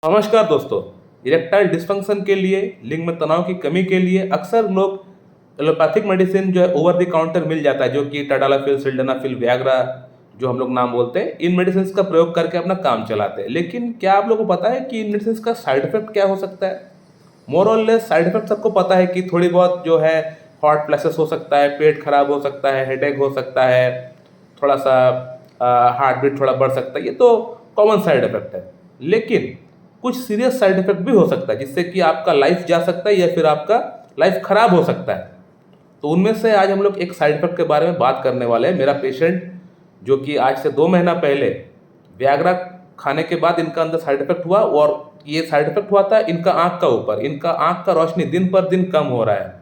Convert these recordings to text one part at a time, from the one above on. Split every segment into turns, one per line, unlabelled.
नमस्कार दोस्तों। Erectile dysfunction के लिए, लिंग में तनाव की कमी के लिए अक्सर लोग एलोपैथिक मेडिसिन जो है ओवर द काउंटर मिल जाता है, जो कि टडालाफिल, सिल्डेनाफिल, वियाग्रा जो हम लोग नाम बोलते हैं, इन मेडिसिन का प्रयोग करके अपना काम चलाते हैं। लेकिन क्या आप लोगों को पता है कि इन मेडिसिन का साइड इफेक्ट क्या हो सकता है? मोर और लेस साइड इफेक्ट सबको पता है कि थोड़ी बहुत जो है हॉट फ्लैशेस हो सकता है, पेट खराब हो सकता है, हेडेक हो सकता है, थोड़ा सा हार्ट बीट थोड़ा बढ़ सकता है। ये तो कॉमन साइड इफेक्ट है। लेकिन कुछ सीरियस साइड इफेक्ट भी हो सकता है, जिससे कि आपका लाइफ जा सकता है या फिर आपका लाइफ खराब हो सकता है। तो उनमें से आज हम लोग एक साइड इफेक्ट के बारे में बात करने वाले हैं। मेरा पेशेंट जो कि आज से 2 महीना पहले वियाग्रा खाने के बाद इनका अंदर साइड इफेक्ट हुआ, और ये साइड इफेक्ट हुआ था इनका आँख का ऊपर। इनका आँख का रोशनी दिन पर दिन कम हो रहा है।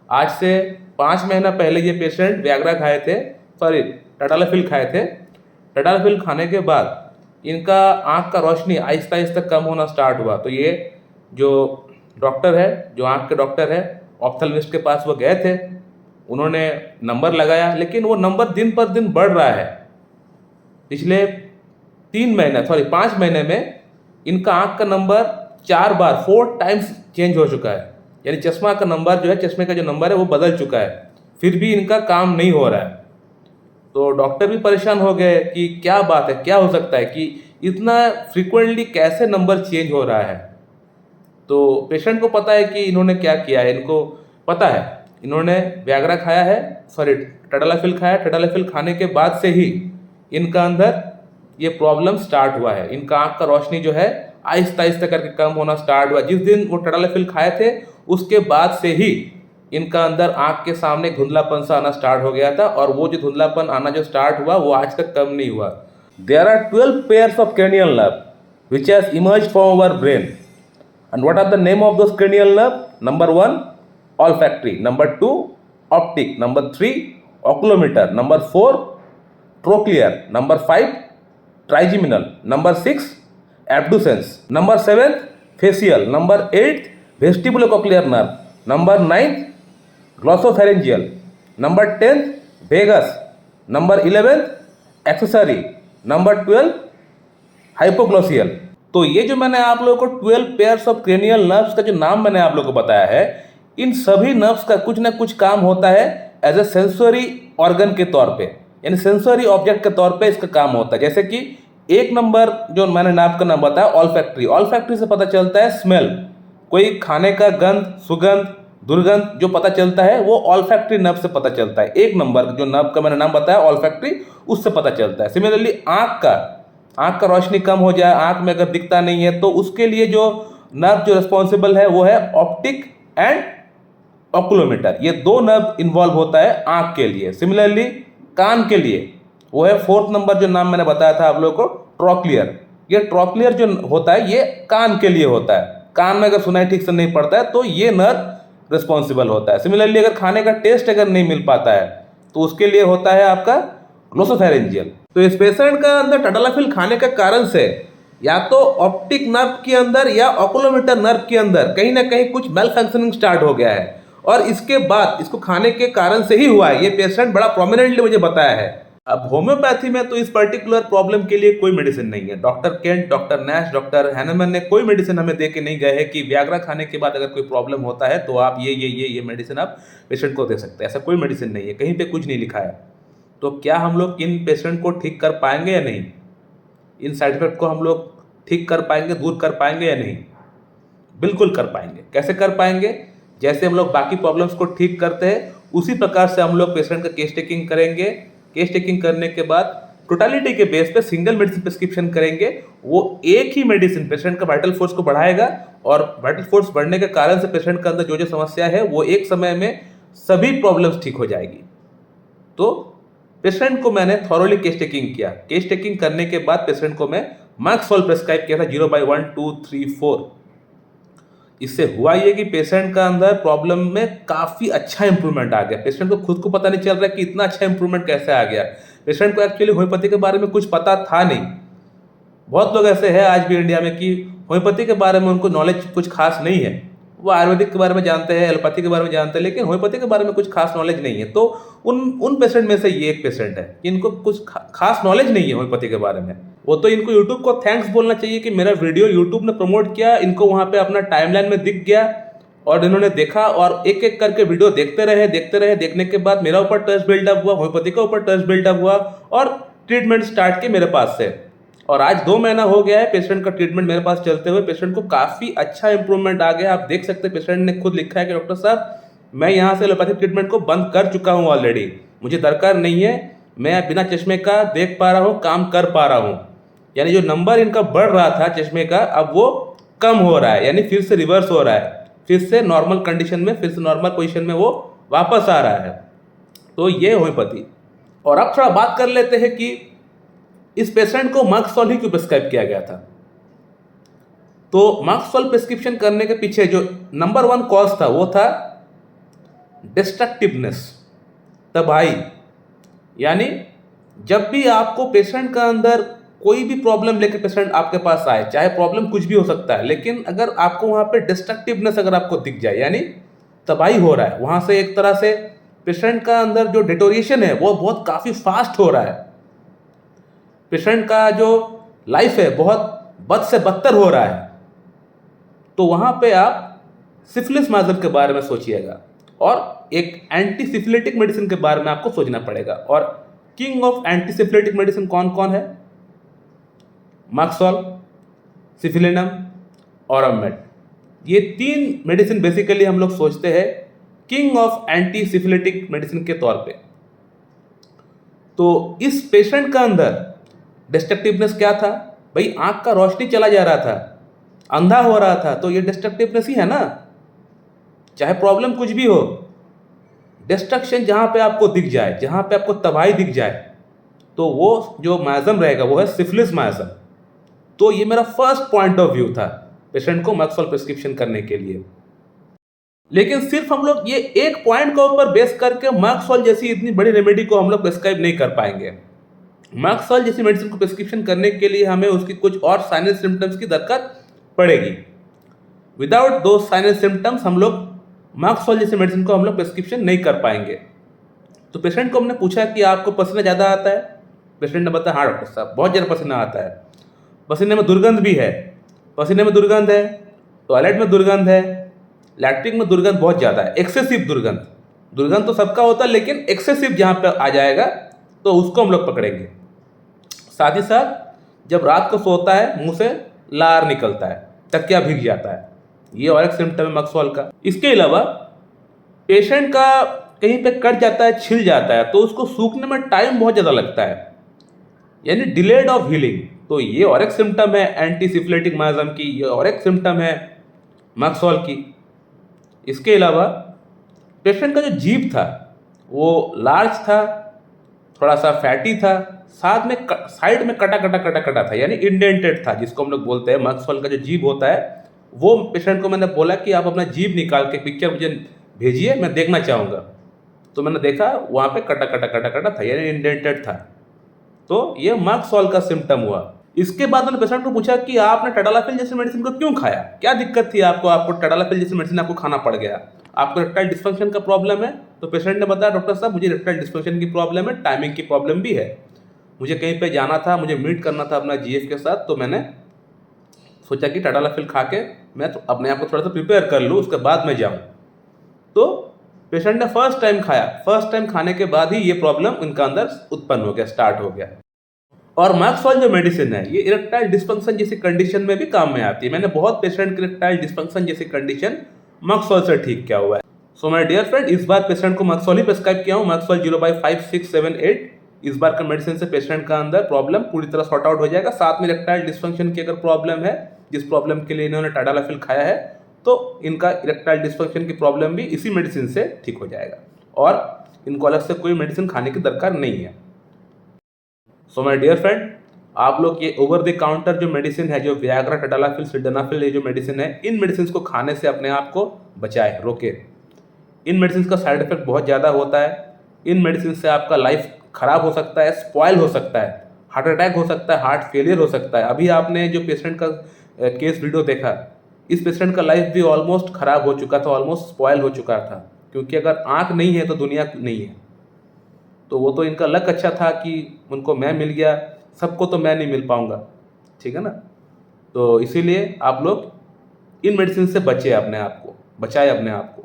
आज से 5 महीना पहले ये पेशेंट वियाग्रा खाए थे, सॉरी टडालाफिल खाए थे। टडालाफिल खाने के बाद इनका आँख का रोशनी आहिस्ता आहिस्ता कम होना स्टार्ट हुआ। तो ये जो डॉक्टर है, जो आँख के डॉक्टर है, ऑप्थेल्मिस्ट के पास वो गए थे। उन्होंने नंबर लगाया, लेकिन वो नंबर दिन पर दिन बढ़ रहा है। पिछले 5 महीने में इनका आँख का नंबर 4 बार 4 टाइम्स चेंज हो चुका है। यानी चश्मा का नंबर जो है, चश्मे का जो नंबर है वो बदल चुका है। फिर भी इनका काम नहीं हो रहा है। तो डॉक्टर भी परेशान हो गए कि क्या बात है, क्या हो सकता है कि इतना फ्रीक्वेंटली कैसे नंबर चेंज हो रहा है। तो पेशेंट को पता है कि इन्होंने क्या किया है, इनको पता है इन्होंने वियाग्रा खाया है, सॉरी टडालाफिल खाया। टडालाफिल खाने के बाद से ही इनका अंदर ये प्रॉब्लम स्टार्ट हुआ है। इनका आँख का रोशनी जो है आहिस्ता आहिस्ता करके कम होना स्टार्ट हुआ। जिस दिन वो टडालाफिल खाए थे उसके बाद से ही इनका अंदर आँख के सामने धुंधलापन सा आना स्टार्ट हो गया था, और वो जो धुंधलापन आना जो स्टार्ट हुआ वो आज तक कम नहीं हुआ। There are 12 pairs of cranial nerve which has emerged from our brain. And what are the name of those cranial nerve? Number 1, olfactory. Number 2, optic. Number 3, oculomotor. Number 4, trochlear. Number 5, trigeminal. Number 6, abducens. Number 7, facial. Number 8, vestibulocochlear nerve. Number 9, glossopharyngeal. Number 10, vagus. Number 11, accessory. Number 12, hypoglossal. तो ये जो मैंने आप लोगों को 12 pairs of cranial nerves का जो नाम मैंने आप लोगों को बताया है, इन सभी नर्व्स का कुछ ना कुछ काम होता है एज ए सेंसरी ऑर्गन के तौर पे, यानी सेंसरी ऑब्जेक्ट के तौर पे इसका काम होता है। जैसे कि एक नंबर जो मैंने नाम का नाम बताया, ऑल्फैक्ट्री। ऑल्फैक्ट्री से पता चलता है स्मेल, कोई खाने का गंध, सुगंध, दुर्गंध जो पता चलता है वो ऑल्फैक्ट्री नर्व से पता चलता है। एक नंबर जो नर्व का मैंने नाम बताया ऑल्फैक्ट्री, उससे पता चलता है। सिमिलरली आँख का रोशनी कम हो जाए, आँख में अगर दिखता नहीं है, तो उसके लिए जो नर्व जो रिस्पॉन्सिबल है वो है ऑप्टिक एंड ऑक्यूलोमीटर। ये 2 नर्व इन्वॉल्व होता है आँख के लिए। सिमिलरली कान के लिए वो है 4th नंबर जो नाम मैंने बताया था आप लोगों को, ट्रोक्लियर। ये ट्रोक्लियर जो होता है ये कान के लिए होता है। कान में अगर सुनाई ठीक से नहीं पड़ता है तो ये नर्व रिस्पॉन्सिबल होता है। सिमिलरली अगर खाने का टेस्ट अगर नहीं मिल पाता है तो उसके लिए होता है आपका ग्लोसोफेरेंजियल। तो इस पेशेंट का अंदर टडालाफिल खाने के कारण से या तो ऑप्टिक नर्व के अंदर या ऑक्यूलोमीटर नर्व के अंदर कहीं ना कहीं कुछ मेल फंक्शनिंग स्टार्ट हो गया है, और इसके बाद इसको खाने के कारण से ही हुआ है। ये पेशेंट बड़ा प्रोमिनेंटली मुझे बताया है। अब होम्योपैथी में तो इस पर्टिकुलर प्रॉब्लम के लिए कोई मेडिसिन नहीं है। Doctor Kent, doctor Nash, doctor Hahnemann ने कोई मेडिसिन हमें दे के नहीं गए हैं कि वियाग्रा खाने के बाद अगर कोई प्रॉब्लम होता है तो आप ये मेडिसिन आप पेशेंट को दे सकते हैं। ऐसा कोई मेडिसिन नहीं है, कहीं पे कुछ नहीं लिखा है। तो क्या हम लोग इन पेशेंट को ठीक कर पाएंगे या नहीं? इन साइड इफेक्ट को हम लोग ठीक कर पाएंगे, दूर कर पाएंगे या नहीं? बिल्कुल कर पाएंगे। कैसे कर पाएंगे? जैसे हम लोग बाकी प्रॉब्लम्स को ठीक करते हैं उसी प्रकार से हम लोग पेशेंट का केस टेकिंग करेंगे। केस टेकिंग करने के बाद टोटालिटी के बेस पे सिंगल मेडिसिन प्रिस्क्रिप्शन करेंगे। वो एक ही मेडिसिन पेशेंट का वाइटल फोर्स को बढ़ाएगा, और वाइटल फोर्स बढ़ने के कारण से पेशेंट के अंदर जो जो समस्या है वो एक समय में सभी प्रॉब्लम्स ठीक हो जाएगी। तो पेशेंट को मैंने थॉरोली केस टेकिंग किया। केस टेकिंग करने के बाद पेशेंट को मैं मैक्सोल प्रेस्क्राइब किया था 0/1, 2, 3, 4। इससे हुआ ये कि पेशेंट का अंदर प्रॉब्लम में काफ़ी अच्छा इंप्रूवमेंट आ गया। पेशेंट को खुद को पता नहीं चल रहा कि इतना अच्छा इंप्रूवमेंट कैसे आ गया। पेशेंट को एक्चुअली होम्योपैथी के बारे में कुछ पता था नहीं। बहुत लोग ऐसे हैं आज भी इंडिया में कि होम्योपैथी के बारे में उनको नॉलेज कुछ खास नहीं है। वो आयुर्वेदिक के बारे में जानते हैं, एलोपैथी के बारे में जानते हैं, लेकिन होम्योपैथी के बारे में कुछ खास नॉलेज नहीं है। तो उन पेशेंट में से ये एक पेशेंट है कि इनको कुछ खास नॉलेज नहीं है होम्योपैथी के बारे में। वो तो इनको यूट्यूब को थैंक्स बोलना चाहिए कि मेरा वीडियो यूट्यूब ने प्रमोट किया, इनको वहाँ पे अपना टाइमलाइन में दिख गया और इन्होंने देखा और एक एक करके वीडियो देखते रहे। देखने के बाद मेरा ऊपर ट्रस्ट बिल्डअप हुआ, होम्योपैथी का ऊपर ट्रस्ट बिल्डअप हुआ और ट्रीटमेंट स्टार्ट किए मेरे पास से। और आज 2 महीना हो गया है पेशेंट का ट्रीटमेंट मेरे पास चलते हुए। पेशेंट को काफ़ी अच्छा इंप्रूवमेंट आ गया। आप देख सकते हैं पेशेंट ने खुद लिखा है कि डॉक्टर साहब मैं यहाँ से एलोपैथिक ट्रीटमेंट को बंद कर चुका हूँ ऑलरेडी, मुझे दरकार नहीं है, मैं बिना चश्मे का देख पा रहा हूँ, काम कर पा रहा हूँ। यानी जो नंबर इनका बढ़ रहा था चश्मे का अब वो कम हो रहा है, यानी फिर से रिवर्स हो रहा है, फिर से नॉर्मल कंडीशन में, फिर से नॉर्मल पोजीशन में वो वापस आ रहा है। तो ये होम्योपैथी। और अब थोड़ा बात कर लेते हैं कि इस पेशेंट को मर्कसॉल ही क्यों प्रिस्क्राइब किया गया था। तो मर्कसॉल प्रिस्क्रिप्शन करने के पीछे जो नंबर 1 कॉज था वो था डिस्ट्रक्टिवनेस, तबाही। यानी जब भी आपको पेशेंट का अंदर कोई भी प्रॉब्लम लेकर पेशेंट आपके पास आए, चाहे प्रॉब्लम कुछ भी हो सकता है, लेकिन अगर आपको वहाँ पे डिस्ट्रक्टिवनेस अगर आपको दिख जाए, यानी तबाही हो रहा है, वहाँ से एक तरह से पेशेंट का अंदर जो डिटोरिएशन है वो बहुत काफ़ी फास्ट हो रहा है, पेशेंट का जो लाइफ है बहुत बद से बदतर हो रहा है, तो वहाँ पे आप सिफिलिस माइजम के बारे में सोचिएगा और एक एंटी सिफिलिटिक मेडिसिन के बारे में आपको सोचना पड़ेगा। और king of anti syphilitic medicine कौन कौन है? मर्कसॉल, सिफिलिनम और अमेट। ये 3 मेडिसिन बेसिकली हम लोग सोचते हैं king of anti syphilitic medicine के तौर पे। तो इस पेशेंट का अंदर डिस्ट्रक्टिवनेस क्या था? भाई आंख का रोशनी चला जा रहा था, अंधा हो रहा था, तो ये डिस्ट्रक्टिवनेस ही है ना। चाहे प्रॉब्लम कुछ भी हो, डिस्ट्रक्शन जहाँ पे आपको दिख जाए, जहाँ पे आपको तबाही दिख जाए, तो वो जो माइजम रहेगा वो है सिफिलिस माइजम। तो ये मेरा फर्स्ट पॉइंट ऑफ व्यू था पेशेंट को मर्कसॉल प्रिस्क्रिप्शन करने के लिए। लेकिन सिर्फ हम लोग ये एक पॉइंट के ऊपर बेस करके मर्कसॉल जैसी इतनी बड़ी रेमेडी को हम लोग प्रिस्क्राइब नहीं कर पाएंगे। मर्कसॉल जैसी मेडिसिन को प्रिस्क्रिप्शन करने के लिए हमें उसकी कुछ और साइन एंड सिम्टम्स की दरकार पड़ेगी। विदाउट दो साइन एंड सिम्टम्स हम लोग मर्कसॉल जैसी मेडिसिन को हम लोग प्रिस्क्रिप्शन नहीं कर पाएंगे। तो पेशेंट को हमने पूछा कि आपको पसीना ज़्यादा आता है? पेशेंट ने बताया हाँ डॉक्टर साहब बहुत ज़्यादा पसीना आता है, पसीने में दुर्गंध भी है, पसीने में दुर्गंध है, टॉयलेट में दुर्गंध है, लैट्रिन में दुर्गंध बहुत ज़्यादा है, एक्सेसिव दुर्गंध। दुर्गंध तो सबका होता है लेकिन एक्सेसिव जहाँ पे आ जाएगा तो उसको हम लोग पकड़ेंगे। साथ ही साथ जब रात को सोता है मुंह से लार निकलता है, तकिया भीग जाता है, ये और एक सिम्टम है मर्कसॉल का। इसके अलावा पेशेंट का कहीं पे कट जाता है, छिल जाता है, तो उसको सूखने में टाइम बहुत ज़्यादा लगता है, यानी डिलेड ऑफ हीलिंग। तो ये और एक सिम्टम है एंटी सिफिलिटिक माइजम की, ये और एक सिम्टम है मर्कसॉल की। इसके अलावा पेशेंट का जो जीभ था वो लार्ज था, थोड़ा सा फैटी था, साथ में साइड में कटा था, यानी इंडेंटेड था, जिसको हम लोग बोलते हैं मर्कसॉल का जो जीभ होता है। वो पेशेंट को मैंने बोला कि आप अपना जीभ निकाल के पिक्चर मुझे भेजिए, मैं देखना चाहूँगा। तो मैंने देखा वहाँ पे कटा था, यानी इंडेंटेड था। तो ये मर्कसॉल का सिम्टम हुआ। इसके बाद मैंने पेशेंट को पूछा कि आपने टडालाफिल जैसी मेडिसिन को क्यों खाया, क्या दिक्कत थी आपको टडालाफिल जैसी मेडिसिन आपको खाना पड़ गया, आपको इरेक्टाइल डिस्फंक्शन का प्रॉब्लम है? तो पेशेंट ने बताया डॉक्टर साहब मुझे इरेक्टाइल डिस्फंक्शन की प्रॉब्लम है, टाइमिंग की प्रॉब्लम भी है, मुझे कहीं पे जाना था, मुझे मीट करना था अपना जीएफ के साथ, तो मैंने सोचा कि टडालाफिल खा के मैं तो अपने आप को थोड़ा सा प्रिपेयर कर लूँ, उसके बाद मैं जाऊँ। तो पेशेंट ने फर्स्ट टाइम खाया, फर्स्ट टाइम खाने के बाद ही ये प्रॉब्लम उनका अंदर उत्पन्न हो गया, स्टार्ट हो गया। और मर्कसॉल जो मेडिसिन है ये इरेक्टाइल डिस्फंक्शन जैसी कंडीशन में भी काम में आती है। मैंने बहुत पेशेंट के इरेक्टाइल डिस्फंक्शन जैसी कंडीशन मर्कसॉल से ठीक किया हुआ है। सो माय डियर फ्रेंड, इस बार पेशेंट को मर्कसॉल ही प्रिस्क्राइब किया हूँ, मर्कसॉल 0/5, 6, 7, 8। इस बार का मेडिसिन से पेशेंट का अंदर प्रॉब्लम पूरी तरह सॉर्ट आउट हो जाएगा। साथ में इरेक्टाइल डिस्फंक्शन की अगर प्रॉब्लम है, जिस प्रॉब्लम के लिए इन्होंने टडालाफिल खाया है, तो इनका इरेक्टाइल डिस्फंक्शन की प्रॉब्लम भी इसी मेडिसिन से ठीक हो जाएगा और इनको अलग से कोई मेडिसिन खाने की दरकार नहीं है। सो माय डियर फ्रेंड, आप लोग ये ओवर द काउंटर जो मेडिसिन है, जो वियाग्रा, टडालाफिल, सिल्डेनाफिल, ये जो मेडिसिन है, इन मेडिसिन को खाने से अपने आप को बचाए, रोके। इन मेडिसिन का साइड इफेक्ट बहुत ज़्यादा होता है। इन मेडिसिन से आपका लाइफ खराब हो सकता है, स्पॉइल हो सकता है, हार्ट अटैक हो सकता है, हार्ट फेलियर हो सकता है। अभी आपने जो पेशेंट का केस वीडियो देखा, इस पेशेंट का लाइफ भी ऑलमोस्ट खराब हो चुका था, ऑलमोस्ट स्पॉइल हो चुका था, क्योंकि अगर आँख नहीं है तो दुनिया नहीं है। तो वो तो इनका लक अच्छा था कि उनको मैं मिल गया, सबको तो मैं नहीं मिल पाऊँगा, ठीक है ना। तो इसीलिए आप लोग इन मेडिसिन से बचिए अपने आप को, बचाए अपने आप को।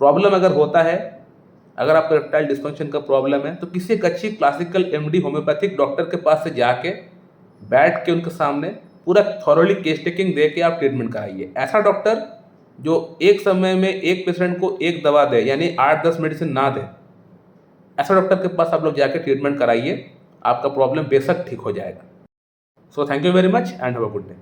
प्रॉब्लम अगर होता है, अगर आपको इरेक्टाइल डिस्फंक्शन का प्रॉब्लम है, तो किसी एक अच्छी क्लासिकल एमडी होम्योपैथिक डॉक्टर के पास से जाके बैठ के उनके सामने पूरा थॉरोली केस टेकिंग दे के आप ट्रीटमेंट कराइए। ऐसा डॉक्टर जो एक समय में एक पेशेंट को एक दवा दे, यानी 8-10 मेडिसिन ना दे, ऐसा डॉक्टर के पास आप लोग जाके ट्रीटमेंट कराइए, आपका प्रॉब्लम बेशक ठीक हो जाएगा। So thank you very much and have a good day.